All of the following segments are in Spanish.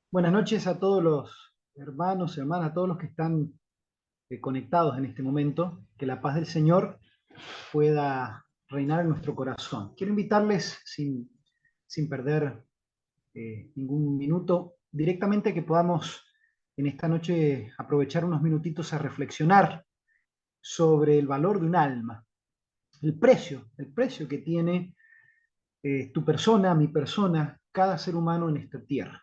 Buenas noches a todos los hermanos, hermanas, a todos los que están conectados en este momento. Que la paz del Señor pueda reinar en nuestro corazón. Quiero invitarles, sin perder ningún minuto, directamente a que podamos en esta noche aprovechar unos minutitos a reflexionar sobre el valor de un alma, el precio que tiene tu persona, mi persona, cada ser humano en esta tierra.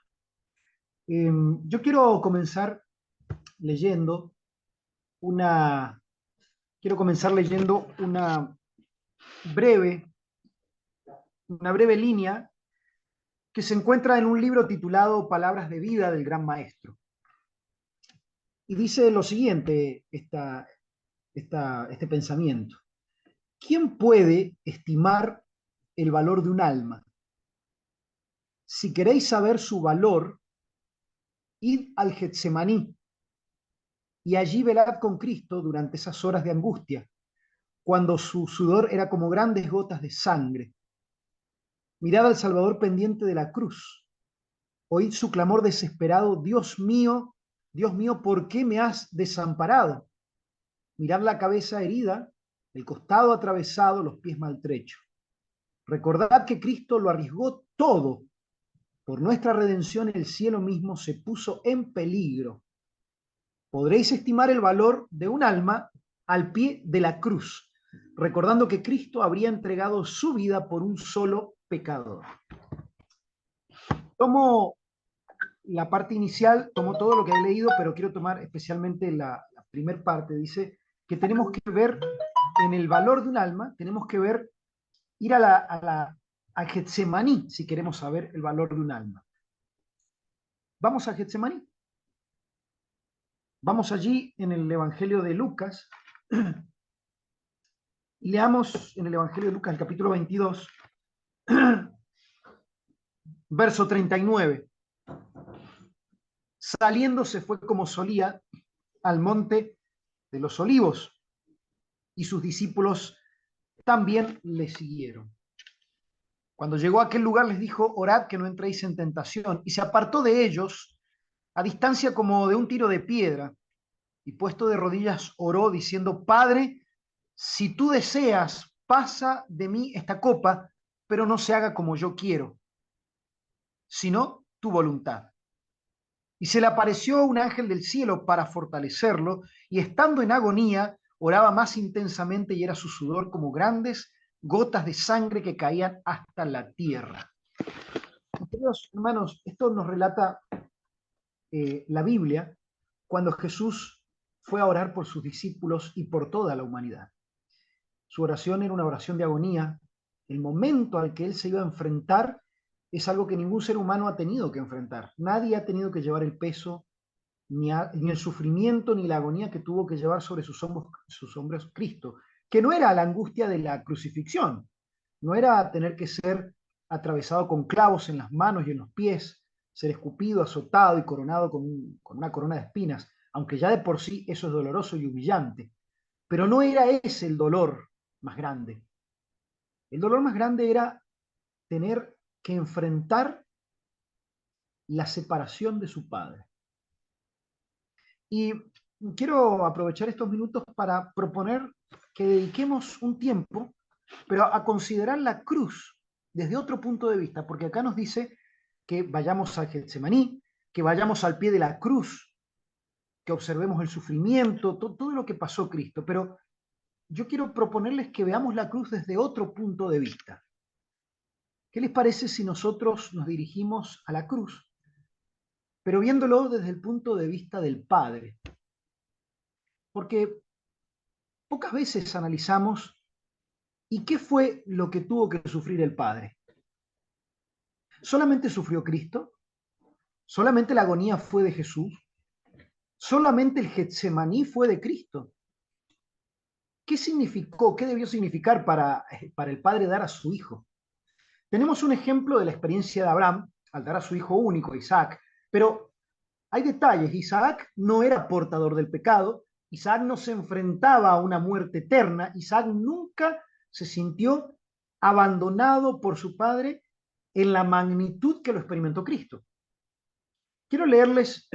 Yo quiero comenzar leyendo una, quiero comenzar leyendo breve, una breve línea que se encuentra en un libro titulado Palabras de vida del Gran Maestro. Y dice lo siguiente, este pensamiento. ¿Quién puede estimar el valor de un alma? Si queréis saber su valor, id al Getsemaní y allí velad con Cristo durante esas horas de angustia, cuando su sudor era como grandes gotas de sangre. Mirad al Salvador pendiente de la cruz. Oíd su clamor desesperado: Dios mío, ¿por qué me has desamparado? Mirad la cabeza herida, el costado atravesado, los pies maltrechos. Recordad que Cristo lo arriesgó todo. Por nuestra redención el cielo mismo se puso en peligro. Podréis estimar el valor de un alma al pie de la cruz, recordando que Cristo habría entregado su vida por un solo pecador. Tomo la parte inicial, tomo todo lo que he leído, pero quiero tomar especialmente la primera parte. Dice que tenemos que ver en el valor de un alma, tenemos que ver, ir a Getsemaní si queremos saber el valor de un alma. Vamos a Getsemaní. Vamos allí en el Evangelio de Lucas. Leamos en el Evangelio de Lucas, el capítulo 22, verso 39. Saliendo se fue como solía al monte de los olivos, y sus discípulos también le siguieron. Cuando llegó a aquel lugar les dijo: orad que no entréis en tentación. Y se apartó de ellos a distancia como de un tiro de piedra, y puesto de rodillas oró diciendo: Padre, si tú deseas, pasa de mí esta copa, pero no se haga como yo quiero, sino tu voluntad. Y se le apareció un ángel del cielo para fortalecerlo, y estando en agonía, oraba más intensamente, y era su sudor como grandes gotas de sangre que caían hasta la tierra. Queridos hermanos, esto nos relata la Biblia cuando Jesús fue a orar por sus discípulos y por toda la humanidad. Su oración era una oración de agonía. El momento al que él se iba a enfrentar es algo que ningún ser humano ha tenido que enfrentar. Nadie ha tenido que llevar el peso, ni el sufrimiento, ni la agonía que tuvo que llevar sobre sus hombros Cristo, que no era la angustia de la crucifixión, no era tener que ser atravesado con clavos en las manos y en los pies, ser escupido, azotado y coronado con una corona de espinas, aunque ya de por sí eso es doloroso y humillante. Pero no era ese el dolor más grande. El dolor más grande era tener que enfrentar la separación de su padre. Y quiero aprovechar estos minutos para proponer que dediquemos un tiempo, pero a considerar la cruz desde otro punto de vista, porque acá nos dice que vayamos a Getsemaní, que vayamos al pie de la cruz, que observemos el sufrimiento, todo lo que pasó Cristo, pero yo quiero proponerles que veamos la cruz desde otro punto de vista. ¿Qué les parece si nosotros nos dirigimos a la cruz, pero viéndolo desde el punto de vista del Padre? Porque pocas veces analizamos ¿y qué fue lo que tuvo que sufrir el Padre? ¿Solamente sufrió Cristo? ¿Solamente la agonía fue de Jesús? ¿Solamente el Getsemaní fue de Cristo? ¿Qué significó, qué debió significar para el Padre dar a su Hijo? Tenemos un ejemplo de la experiencia de Abraham al dar a su hijo único, Isaac, pero hay detalles. Isaac no era portador del pecado, Isaac no se enfrentaba a una muerte eterna, Isaac nunca se sintió abandonado por su padre en la magnitud que lo experimentó Cristo. Quiero leerles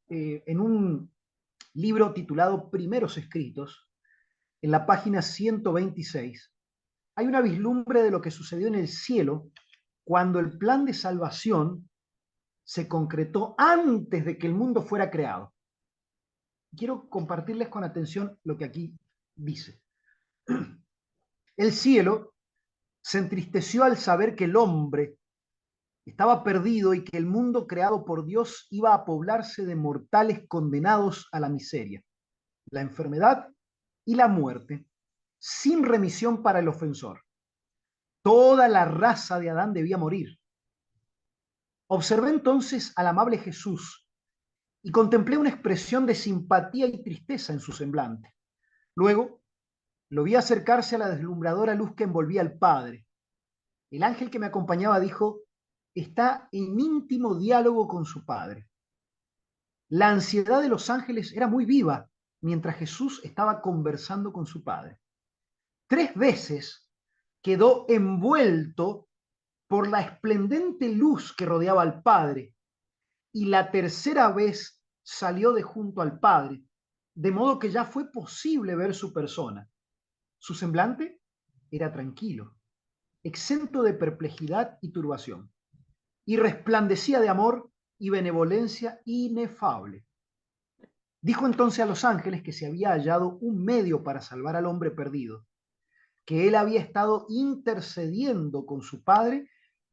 en un libro titulado Primeros Escritos, en la página 126, hay una vislumbre de lo que sucedió en el cielo cuando el plan de salvación se concretó antes de que el mundo fuera creado. Quiero compartirles con atención lo que aquí dice. El cielo se entristeció al saber que el hombre estaba perdido y que el mundo creado por Dios iba a poblarse de mortales condenados a la miseria, la enfermedad y la muerte, sin remisión para el ofensor. Toda la raza de Adán debía morir. Observé entonces al amable Jesús y contemplé una expresión de simpatía y tristeza en su semblante. Luego lo vi acercarse a la deslumbradora luz que envolvía al Padre. El ángel que me acompañaba dijo: está en íntimo diálogo con su Padre. La ansiedad de los ángeles era muy viva mientras Jesús estaba conversando con su Padre. 3 veces quedó envuelto por la esplendente luz que rodeaba al Padre, y la tercera vez salió de junto al Padre, de modo que ya fue posible ver su persona. Su semblante era tranquilo, exento de perplejidad y turbación, y resplandecía de amor y benevolencia inefable. Dijo entonces a los ángeles que se había hallado un medio para salvar al hombre perdido, que él había estado intercediendo con su Padre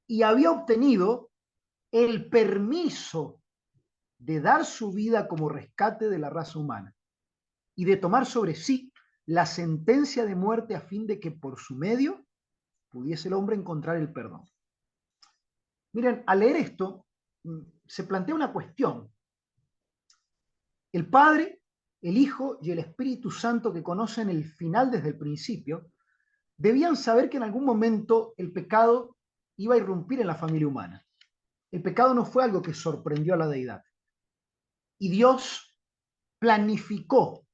y había obtenido el permiso de dar su vida como rescate de la raza humana y de tomar sobre sí la sentencia de muerte a fin de que por su medio pudiese el hombre encontrar el perdón. Miren, al leer esto se plantea una cuestión. El Padre, el Hijo y el Espíritu Santo, que conocen el final desde el principio, debían saber que en algún momento el pecado iba a irrumpir en la familia humana. El pecado no fue algo que sorprendió a la deidad. Y Dios planificó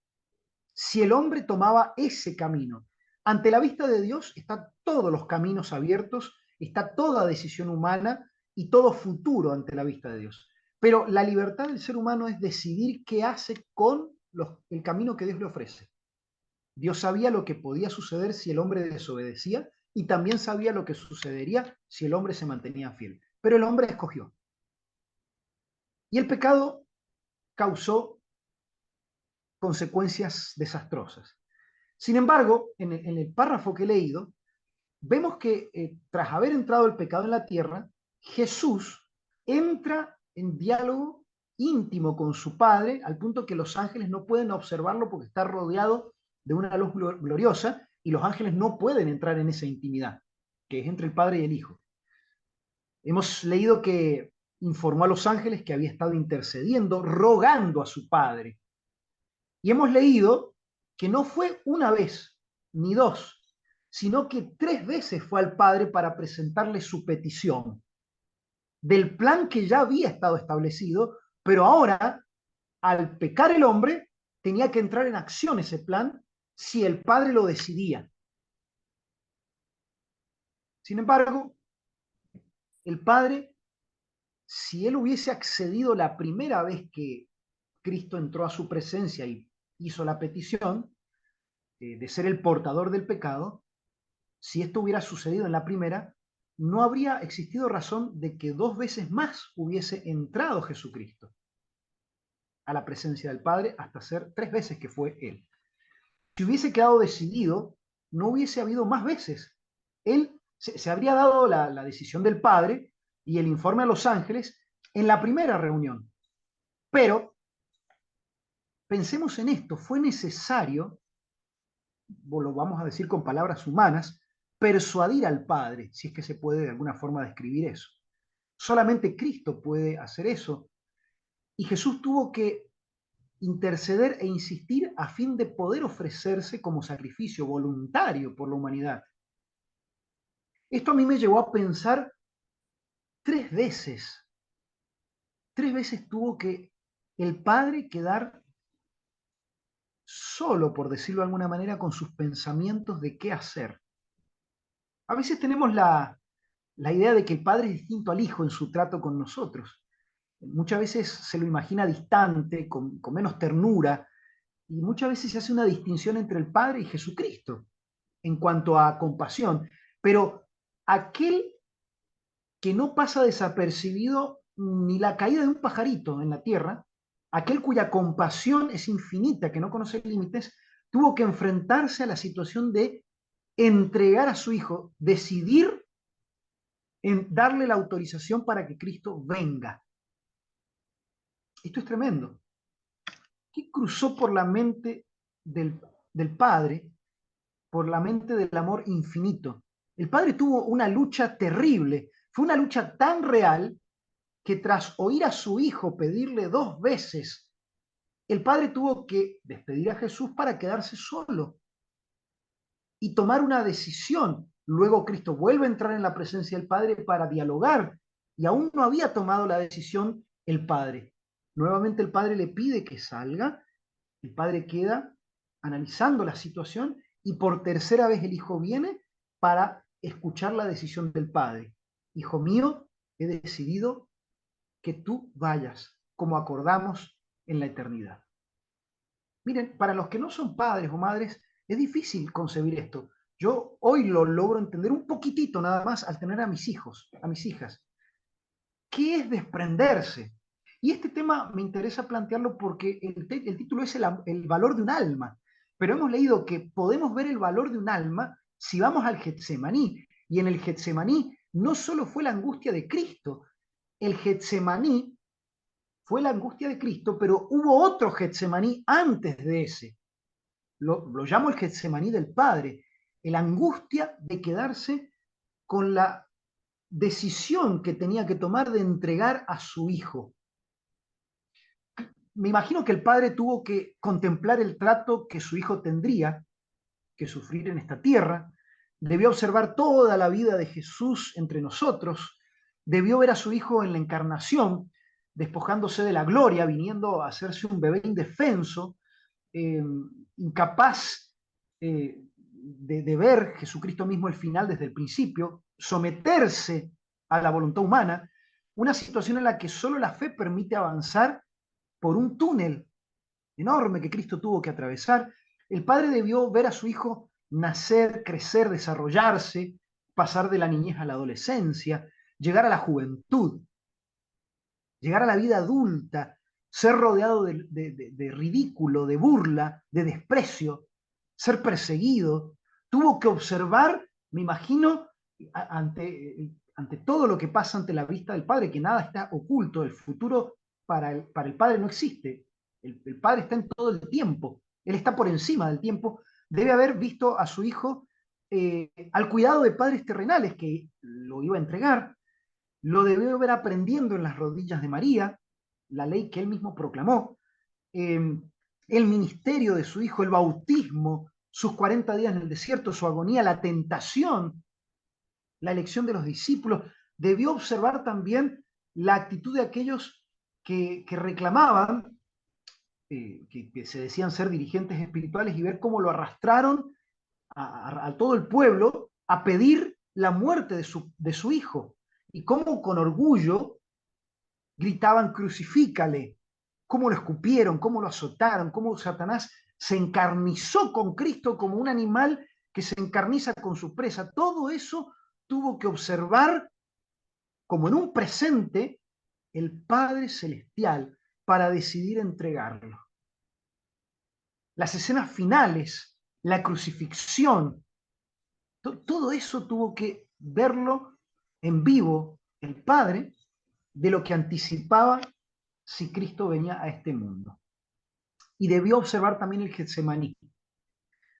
si el hombre tomaba ese camino. Ante la vista de Dios están todos los caminos abiertos, está toda decisión humana y todo futuro ante la vista de Dios. Pero la libertad del ser humano es decidir qué hace con el camino que Dios le ofrece. Dios sabía lo que podía suceder si el hombre desobedecía y también sabía lo que sucedería si el hombre se mantenía fiel. Pero el hombre escogió. Y el pecado causó consecuencias desastrosas. Sin embargo, en el párrafo que he leído, vemos que tras haber entrado el pecado en la tierra, Jesús entra en diálogo íntimo con su Padre, al punto que los ángeles no pueden observarlo porque está rodeado de una luz gloriosa, y los ángeles no pueden entrar en esa intimidad, que es entre el Padre y el Hijo. Hemos leído que informó a los ángeles que había estado intercediendo, rogando a su Padre. Y hemos leído que no fue una vez ni dos, sino que 3 veces fue al Padre para presentarle su petición del plan que ya había estado establecido, pero ahora, al pecar el hombre, tenía que entrar en acción ese plan si el Padre lo decidía. Sin embargo, el Padre, si él hubiese accedido la primera vez que Cristo entró a su presencia y hizo la petición de ser el portador del pecado, si esto hubiera sucedido en la primera, no habría existido razón de que 2 veces más hubiese entrado Jesucristo a la presencia del Padre hasta ser 3 veces que fue Él. Si hubiese quedado decidido, no hubiese habido más veces. Él se habría dado la decisión del Padre y el informe a los ángeles en la primera reunión. Pero pensemos en esto, fue necesario, lo vamos a decir con palabras humanas, persuadir al Padre, si es que se puede de alguna forma describir eso. Solamente Cristo puede hacer eso. Y Jesús tuvo que interceder e insistir a fin de poder ofrecerse como sacrificio voluntario por la humanidad. Esto a mí me llevó a pensar 3 veces. 3 veces tuvo que el Padre quedar solo, por decirlo de alguna manera, con sus pensamientos de qué hacer. A veces tenemos la idea de que el Padre es distinto al Hijo en su trato con nosotros. muchas veces se lo imagina distante, con menos ternura, y muchas veces se hace una distinción entre el Padre y Jesucristo en cuanto a compasión. Pero aquel que no pasa desapercibido ni la caída de un pajarito en la tierra, aquel cuya compasión es infinita, que no conoce límites, tuvo que enfrentarse a la situación de entregar a su hijo, decidir en darle la autorización para que Cristo venga. Esto es tremendo. ¿Qué cruzó por la mente del Padre, por la mente del amor infinito? El Padre tuvo una lucha terrible, fue una lucha tan real que tras oír a su hijo pedirle 2 veces, el Padre tuvo que despedir a Jesús para quedarse solo y tomar una decisión. Luego Cristo vuelve a entrar en la presencia del Padre para dialogar y aún no había tomado la decisión el Padre. Nuevamente el Padre le pide que salga, el Padre queda analizando la situación y por tercera vez el Hijo viene para escuchar la decisión del Padre. Hijo mío, he decidido que tú vayas como acordamos en la eternidad. Miren, para los que no son padres o madres, es difícil concebir esto. Yo hoy lo logro entender un poquitito nada más al tener a mis hijos, a mis hijas. ¿Qué es desprenderse? Y este tema me interesa plantearlo porque el título es el valor de un alma, pero hemos leído que podemos ver el valor de un alma si vamos al Getsemaní. Y en el Getsemaní no solo fue la angustia de Cristo, el Getsemaní fue la angustia de Cristo, pero hubo otro Getsemaní antes de ese. Lo llamo el Getsemaní del Padre, la angustia de quedarse con la decisión que tenía que tomar de entregar a su hijo. Me imagino que el padre tuvo que contemplar el trato que su hijo tendría que sufrir en esta tierra, debió observar toda la vida de Jesús entre nosotros, debió ver a su hijo en la encarnación, despojándose de la gloria, viniendo a hacerse un bebé indefenso, eh, incapaz de ver Jesucristo mismo el final desde el principio, someterse a la voluntad humana, una situación en la que solo la fe permite avanzar por un túnel enorme que Cristo tuvo que atravesar. El padre debió ver a su hijo nacer, crecer, desarrollarse, pasar de la niñez a la adolescencia, llegar a la juventud, llegar a la vida adulta, ser rodeado de ridículo, de burla, de desprecio, ser perseguido. Tuvo que observar, me imagino, ante todo lo que pasa ante la vista del Padre, que nada está oculto, el futuro para el Padre no existe. El Padre está en todo el tiempo, Él está por encima del tiempo. Debe haber visto a su hijo al cuidado de padres terrenales que lo iba a entregar, lo debió ver aprendiendo en las rodillas de María, la ley que él mismo proclamó, el ministerio de su hijo, el bautismo, sus 40 días en el desierto, su agonía, la tentación, la elección de los discípulos. Debió observar también la actitud de aquellos que reclamaban, que se decían ser dirigentes espirituales, y ver cómo lo arrastraron a todo el pueblo a pedir la muerte de su hijo, y cómo con orgullo gritaban crucifícale, cómo lo escupieron, cómo lo azotaron, cómo Satanás se encarnizó con Cristo como un animal que se encarniza con su presa. Todo eso tuvo que observar como en un presente el Padre Celestial para decidir entregarlo. Las escenas finales, la crucifixión, todo eso tuvo que verlo en vivo el Padre, de lo que anticipaba si Cristo venía a este mundo. Y debió observar también el Getsemaní,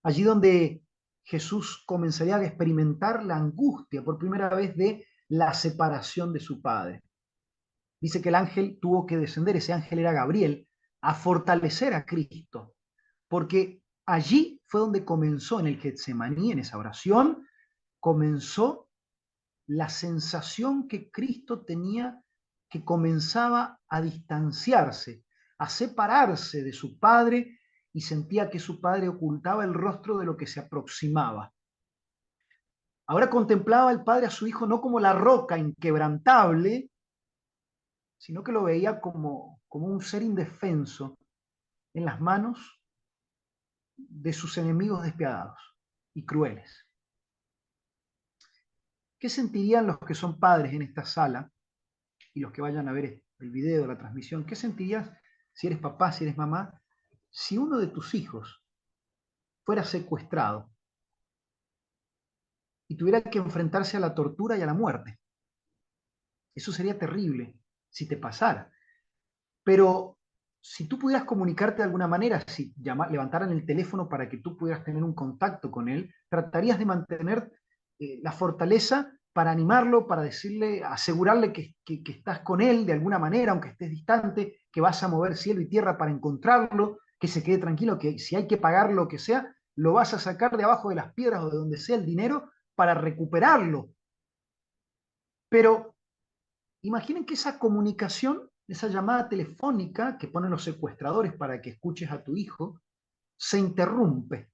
allí donde Jesús comenzaría a experimentar la angustia por primera vez de la separación de su Padre. Dice que el ángel tuvo que descender, ese ángel era Gabriel, a fortalecer a Cristo, porque allí fue donde comenzó en el Getsemaní, en esa oración, comenzó la sensación que Cristo tenía, que comenzaba a distanciarse, a separarse de su Padre, y sentía que su Padre ocultaba el rostro de lo que se aproximaba. Ahora contemplaba el Padre a su Hijo no como la roca inquebrantable, sino que lo veía como un ser indefenso en las manos de sus enemigos despiadados y crueles. ¿Qué sentirían los que son padres en esta sala y los que vayan a ver el video, la transmisión? ¿Qué sentirías si eres papá, si eres mamá, si uno de tus hijos fuera secuestrado y tuviera que enfrentarse a la tortura y a la muerte? Eso sería terrible si te pasara. Pero si tú pudieras comunicarte de alguna manera, si levantaran el teléfono para que tú pudieras tener un contacto con él, tratarías de mantener la fortaleza para animarlo, para decirle, asegurarle que estás con él de alguna manera, aunque estés distante, que vas a mover cielo y tierra para encontrarlo, que se quede tranquilo, que si hay que pagar lo que sea, lo vas a sacar de abajo de las piedras o de donde sea el dinero para recuperarlo. Pero imaginen que esa comunicación, esa llamada telefónica que ponen los secuestradores para que escuches a tu hijo, se interrumpe.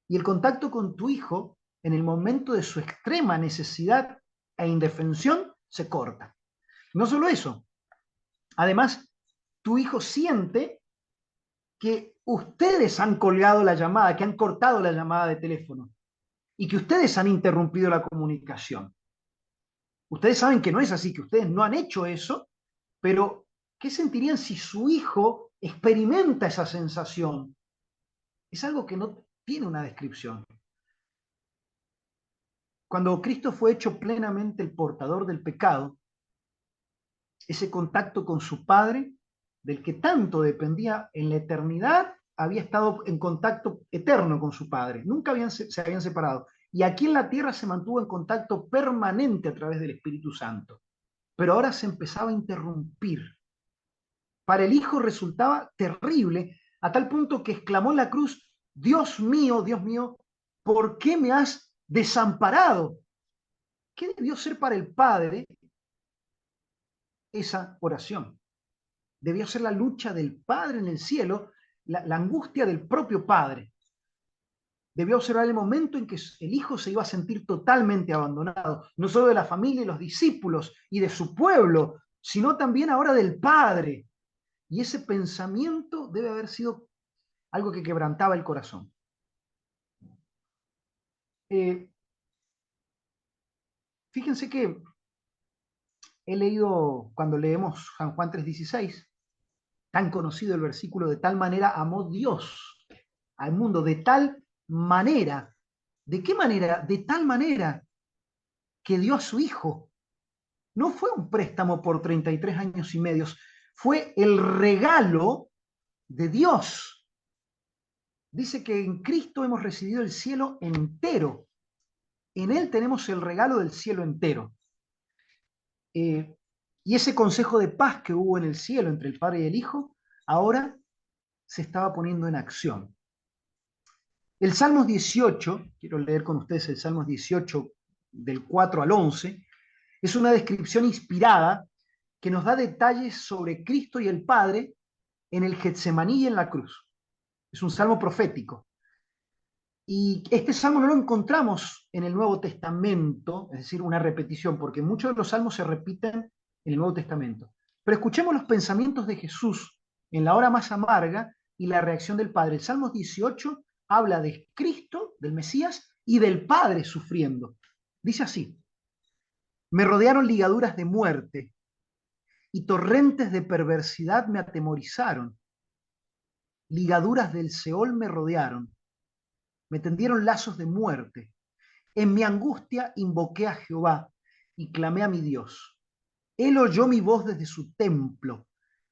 Y el contacto con tu hijo, en el momento de su extrema necesidad e indefensión, se corta. No solo eso, además, tu hijo siente que ustedes han colgado la llamada, que han cortado la llamada de teléfono y que ustedes han interrumpido la comunicación. Ustedes saben que no es así, que ustedes no han hecho eso, pero ¿qué sentirían si su hijo experimenta esa sensación? Es algo que no tiene una descripción. Cuando Cristo fue hecho plenamente el portador del pecado, ese contacto con su Padre, del que tanto dependía en la eternidad, había estado en contacto eterno con su Padre. Nunca se habían separado. Y aquí en la tierra se mantuvo en contacto permanente a través del Espíritu Santo. Pero ahora se empezaba a interrumpir. Para el hijo resultaba terrible, a tal punto que exclamó en la cruz: Dios mío, ¿por qué me has desamparado? ¿Qué debió ser para el padre esa oración? Debió ser la lucha del padre en el cielo, la angustia del propio padre. Debió observar el momento en que el hijo se iba a sentir totalmente abandonado, no solo de la familia y los discípulos y de su pueblo, sino también ahora del padre. Y ese pensamiento debe haber sido algo que quebrantaba el corazón. Fíjense que he leído, cuando leemos San Juan 3:16, tan conocido el versículo: de tal manera amó Dios al mundo, de tal manera. ¿De qué manera? De tal manera que dio a su hijo. No fue un préstamo por 33 años y medio, fue el regalo de Dios. Dice que en Cristo hemos recibido el cielo entero. En Él tenemos el regalo del cielo entero. Y ese consejo de paz que hubo en el cielo entre el Padre y el Hijo, ahora se estaba poniendo en acción. El Salmos 18, quiero leer con ustedes el Salmos 18 del 4 al 11, es una descripción inspirada que nos da detalles sobre Cristo y el Padre en el Getsemaní y en la cruz. Es un salmo profético. Y este salmo no lo encontramos en el Nuevo Testamento, es decir, una repetición, porque muchos de los salmos se repiten en el Nuevo Testamento. Pero escuchemos los pensamientos de Jesús en la hora más amarga y la reacción del Padre. El Salmo 18 habla de Cristo, del Mesías, y del Padre sufriendo. Dice así: me rodearon ligaduras de muerte y torrentes de perversidad me atemorizaron. Ligaduras del Seol me rodearon, me tendieron lazos de muerte. En mi angustia invoqué a Jehová y clamé a mi Dios. Él oyó mi voz desde su templo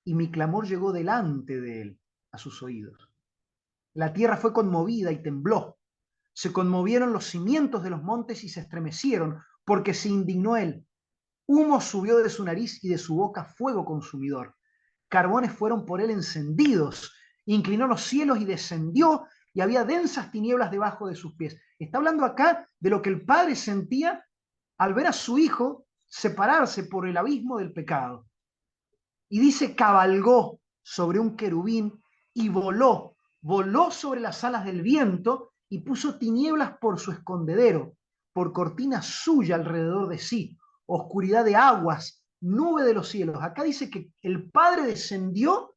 y mi clamor llegó delante de él, a sus oídos. La tierra fue conmovida y tembló. Se conmovieron los cimientos de los montes y se estremecieron, porque se indignó él. Humo subió de su nariz y de su boca fuego consumidor. Carbones fueron por él encendidos. Inclinó los cielos y descendió, y había densas tinieblas debajo de sus pies. Está hablando acá de lo que el padre sentía al ver a su hijo separarse por el abismo del pecado. Y dice: cabalgó sobre un querubín y voló sobre las alas del viento y puso tinieblas por su escondedero, por cortina suya alrededor de sí, oscuridad de aguas nube de los cielos. Acá dice que el Padre descendió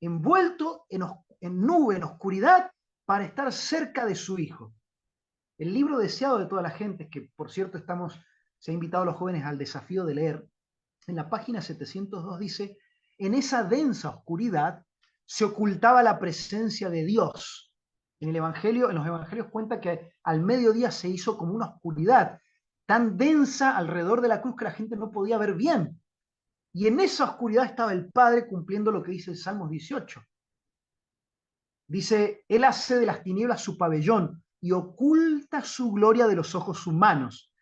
envuelto en nube, en oscuridad, para estar cerca de su Hijo. El libro deseado de toda la gente, que por cierto se ha invitado a los jóvenes al desafío de leer, en la página 702 dice, en esa densa oscuridad se ocultaba la presencia de Dios. En los evangelios cuenta que al mediodía se hizo como una oscuridad tan densa alrededor de la cruz que la gente no podía ver bien. Y en esa oscuridad estaba el Padre cumpliendo lo que dice el Salmos 18. Dice, Él hace de las tinieblas su pabellón y oculta su gloria de los ojos humanos.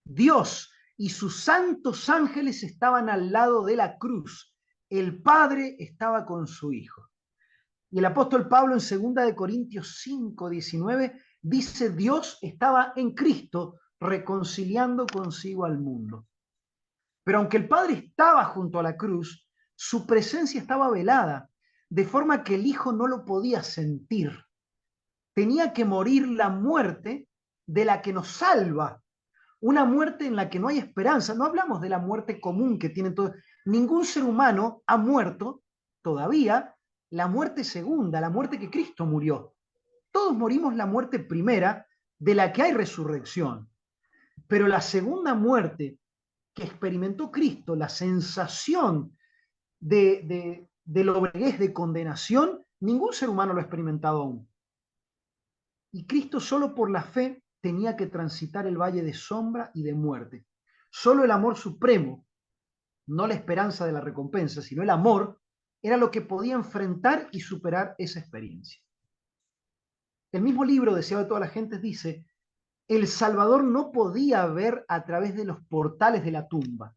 Dios y sus santos ángeles estaban al lado de la cruz. El Padre estaba con su Hijo. Y el apóstol Pablo en 2 Corintios 5:19 dice, Dios estaba en Cristo reconciliando consigo al mundo. Pero aunque el Padre estaba junto a la cruz, su presencia estaba velada, de forma que el Hijo no lo podía sentir. Tenía que morir la muerte de la que nos salva, una muerte en la que no hay esperanza. No hablamos de la muerte común que tienen todos. Ningún ser humano ha muerto todavía la muerte segunda, la muerte que Cristo murió. Todos morimos la muerte primera, de la que hay resurrección. Pero la segunda muerte que experimentó Cristo, la sensación de lobreguez, de condenación, ningún ser humano lo ha experimentado aún. Y Cristo solo por la fe tenía que transitar el valle de sombra y de muerte. Solo el amor supremo, no la esperanza de la recompensa, sino el amor, era lo que podía enfrentar y superar esa experiencia. El mismo libro, Deseado de todas las gentes, dice, el Salvador no podía ver a través de los portales de la tumba.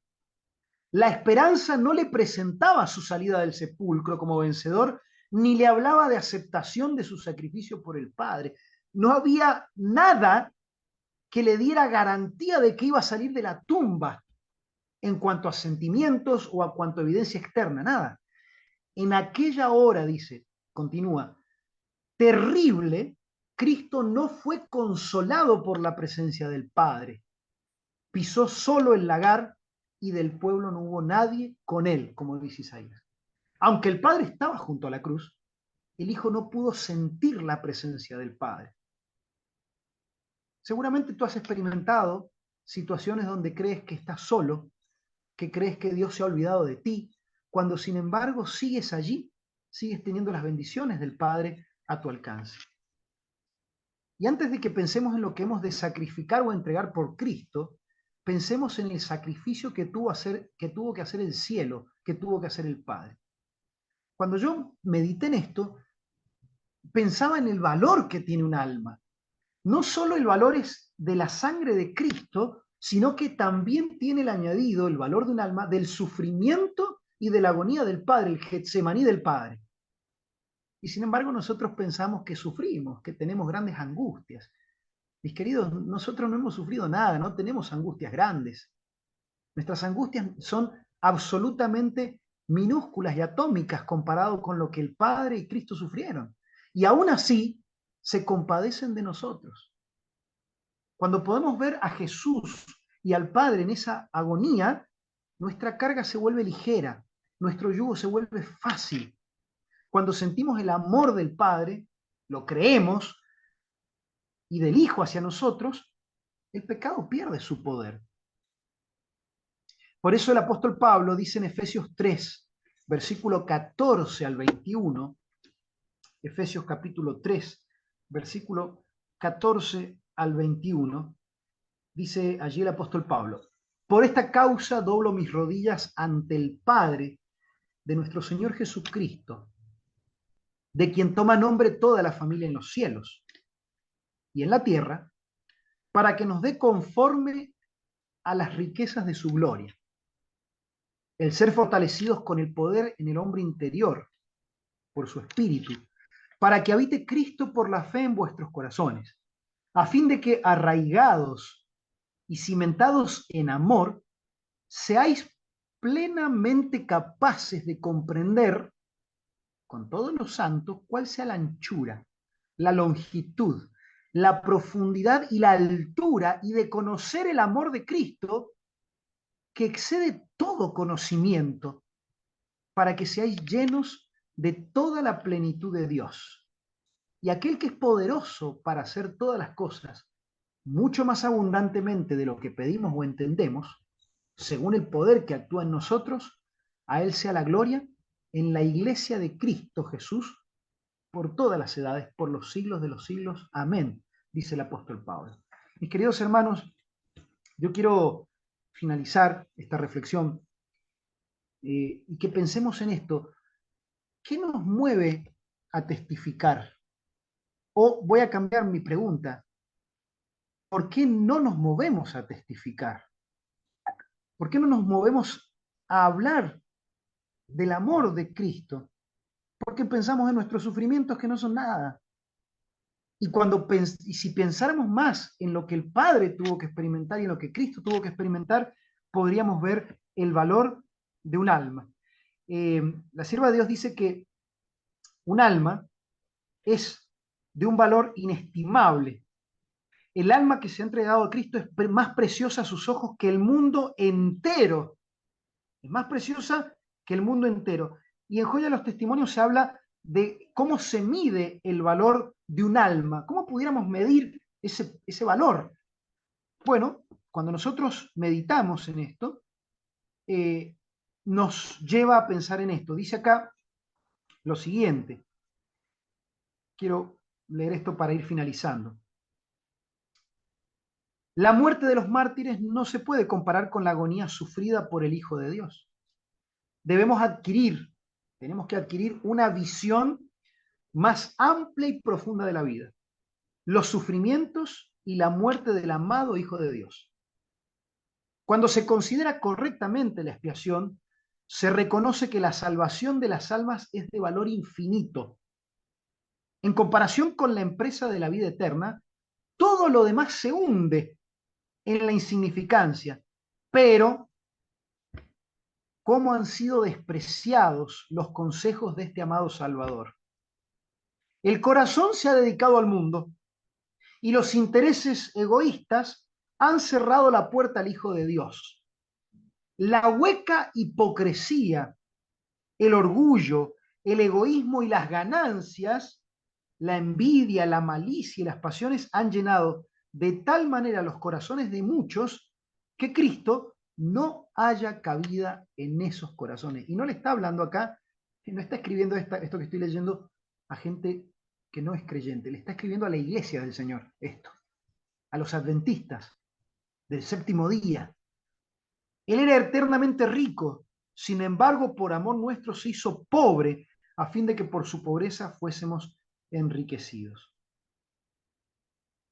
La esperanza no le presentaba su salida del sepulcro como vencedor, ni le hablaba de aceptación de su sacrificio por el Padre. No había nada que le diera garantía de que iba a salir de la tumba en cuanto a sentimientos o a cuanto a evidencia externa, nada. En aquella hora, dice, continúa, terrible, Cristo no fue consolado por la presencia del Padre. Pisó solo el lagar y del pueblo no hubo nadie con él, como dice Isaías. Aunque el Padre estaba junto a la cruz, el Hijo no pudo sentir la presencia del Padre. Seguramente tú has experimentado situaciones donde crees que estás solo, que crees que Dios se ha olvidado de ti, cuando sin embargo sigues allí, sigues teniendo las bendiciones del Padre a tu alcance. Y antes de que pensemos en lo que hemos de sacrificar o entregar por Cristo, pensemos en el sacrificio que tuvo que hacer el cielo, que tuvo que hacer el Padre. Cuando yo medité en esto, pensaba en el valor que tiene un alma. No solo el valor es de la sangre de Cristo, sino que también tiene el añadido, el valor de un alma, del sufrimiento y de la agonía del Padre, el Getsemaní del Padre. Y sin embargo nosotros pensamos que sufrimos, que tenemos grandes angustias. Mis queridos, nosotros no hemos sufrido nada, no tenemos angustias grandes. Nuestras angustias son absolutamente minúsculas y atómicas comparado con lo que el Padre y Cristo sufrieron. Y aún así se compadecen de nosotros. Cuando podemos ver a Jesús y al Padre en esa agonía, nuestra carga se vuelve ligera, nuestro yugo se vuelve fácil. Cuando sentimos el amor del Padre, lo creemos, y del Hijo hacia nosotros, el pecado pierde su poder. Por eso el apóstol Pablo dice en Efesios 3, versículo 14 al 21, Efesios capítulo 3, versículo 14 al 21, dice allí el apóstol Pablo, por esta causa doblo mis rodillas ante el Padre de nuestro Señor Jesucristo, de quien toma nombre toda la familia en los cielos y en la tierra, para que nos dé conforme a las riquezas de su gloria, el ser fortalecidos con el poder en el hombre interior, por su espíritu, para que habite Cristo por la fe en vuestros corazones, a fin de que arraigados y cimentados en amor, seáis plenamente capaces de comprender con todos los santos cuál sea la anchura, la longitud, la profundidad y la altura, y de conocer el amor de Cristo que excede todo conocimiento, para que seáis llenos de toda la plenitud de Dios. Y aquel que es poderoso para hacer todas las cosas, mucho más abundantemente de lo que pedimos o entendemos, según el poder que actúa en nosotros, a Él sea la gloria en la iglesia de Cristo Jesús, por todas las edades, por los siglos de los siglos. Amén, dice el apóstol Pablo. Mis queridos hermanos, yo quiero finalizar esta reflexión y que pensemos en esto. ¿Qué nos mueve a testificar? O voy a cambiar mi pregunta. ¿Por qué no nos movemos a testificar? ¿Por qué no nos movemos a hablar del amor de Cristo? Porque pensamos en nuestros sufrimientos que no son nada. Y si pensáramos más en lo que el Padre tuvo que experimentar y en lo que Cristo tuvo que experimentar, podríamos ver el valor de un alma. La sierva de Dios dice que un alma es de un valor inestimable. El alma que se ha entregado a Cristo es más preciosa a sus ojos que el mundo entero. Es más preciosa que el mundo entero. Y en Joya de los Testimonios se habla de cómo se mide el valor de un alma. ¿Cómo pudiéramos medir ese valor? Bueno, cuando nosotros meditamos en esto, nos lleva a pensar en esto. Dice acá lo siguiente. Quiero leer esto para ir finalizando. La muerte de los mártires no se puede comparar con la agonía sufrida por el Hijo de Dios. Tenemos que adquirir una visión más amplia y profunda de la vida, los sufrimientos y la muerte del amado Hijo de Dios. Cuando se considera correctamente la expiación, se reconoce que la salvación de las almas es de valor infinito. En comparación con la empresa de la vida eterna, todo lo demás se hunde en la insignificancia, pero cómo han sido despreciados los consejos de este amado Salvador. El corazón se ha dedicado al mundo y los intereses egoístas han cerrado la puerta al Hijo de Dios. La hueca hipocresía, el orgullo, el egoísmo y las ganancias, la envidia, la malicia y las pasiones han llenado de tal manera los corazones de muchos que Cristo no haya cabida en esos corazones. Y no le está hablando acá, no está escribiendo esto que estoy leyendo a gente que no es creyente, le está escribiendo a la iglesia del Señor esto, a los adventistas del séptimo día. Él era eternamente rico, sin embargo, por amor nuestro se hizo pobre, a fin de que por su pobreza fuésemos enriquecidos.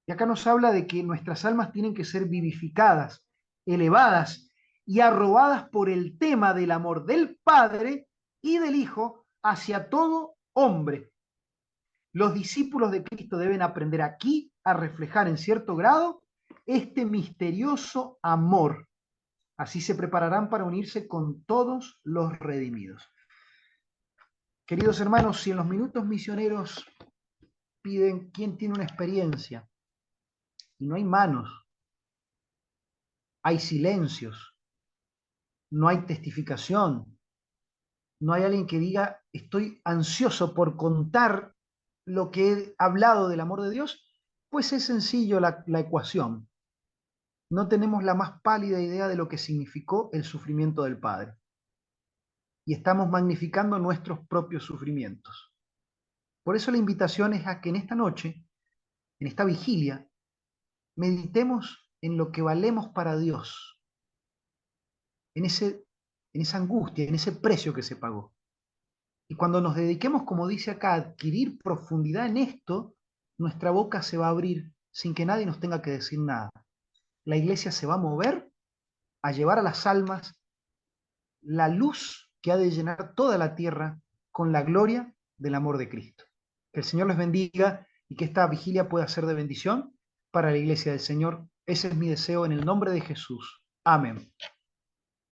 Y acá nos habla de que nuestras almas tienen que ser vivificadas, elevadas y arrobadas por el tema del amor del Padre y del Hijo hacia todo hombre. Los discípulos de Cristo deben aprender aquí a reflejar en cierto grado este misterioso amor. Así se prepararán para unirse con todos los redimidos. Queridos hermanos, si en los minutos misioneros piden quién tiene una experiencia, y no hay manos, hay silencios, no hay testificación, no hay alguien que diga estoy ansioso por contar lo que he hablado del amor de Dios, pues es sencillo la ecuación. No tenemos la más pálida idea de lo que significó el sufrimiento del Padre. Y estamos magnificando nuestros propios sufrimientos. Por eso la invitación es a que en esta noche, en esta vigilia, meditemos en lo que valemos para Dios, en esa angustia, en ese precio que se pagó. Y cuando nos dediquemos, como dice acá, a adquirir profundidad en esto, nuestra boca se va a abrir sin que nadie nos tenga que decir nada. La iglesia se va a mover a llevar a las almas la luz que ha de llenar toda la tierra con la gloria del amor de Cristo. Que el Señor les bendiga y que esta vigilia pueda ser de bendición para la iglesia del Señor. Ese es mi deseo en el nombre de Jesús. Amén.